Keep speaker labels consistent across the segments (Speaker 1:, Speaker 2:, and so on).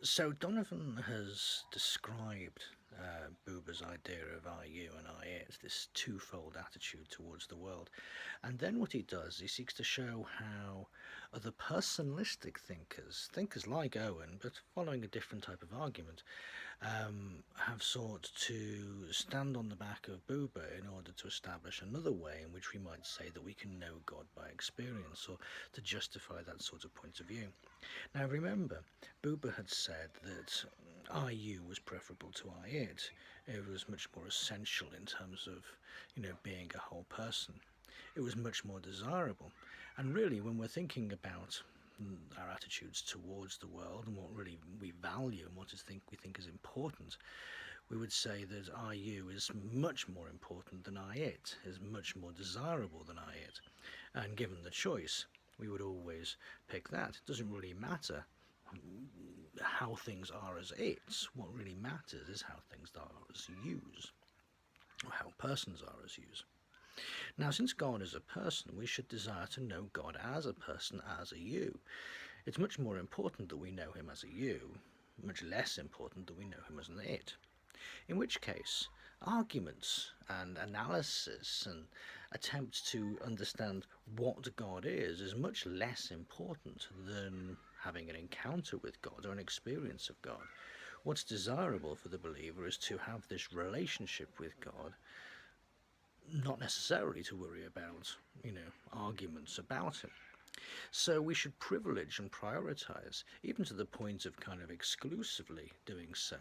Speaker 1: So Donovan has described Buber's idea of I you and I it, this twofold attitude towards the world. And then what he does, he seeks to show how other personalistic thinkers like Owen, but following a different type of argument, have sought to stand on the back of Buber in order to establish another way in which we might say that we can know God by experience, or to justify that sort of point of view. Now remember, Buber had said that I you was preferable to I it. It was much more essential in terms of, being a whole person. It was much more desirable. And really, when we're thinking about our attitudes towards the world and what really we value and we think is important, we would say that I you is much more important than I it, is much more desirable than I it. And given the choice, we would always pick that. It doesn't really matter how things are as it's. What really matters is how things are as yous, or how persons are as yous. Now, since God is a person, we should desire to know God as a person, as a you. It's much more important that we know him as a you, much less important that we know him as an it. In which case, arguments and analysis and attempts to understand what God is much less important than having an encounter with God or an experience of God. What's desirable for the believer is to have this relationship with God, not necessarily to worry about, arguments about him. So we should privilege and prioritize, even to the point of kind of exclusively doing so,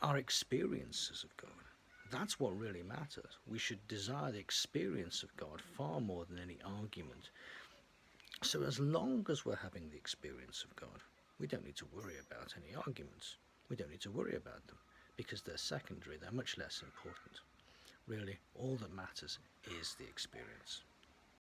Speaker 1: our experiences of God. That's what really matters. We should desire the experience of God far more than any argument. So as long as we're having the experience of God, we don't need to worry about any arguments. We don't need to worry about them because they're secondary, they're much less important. Really, all that matters is the experience.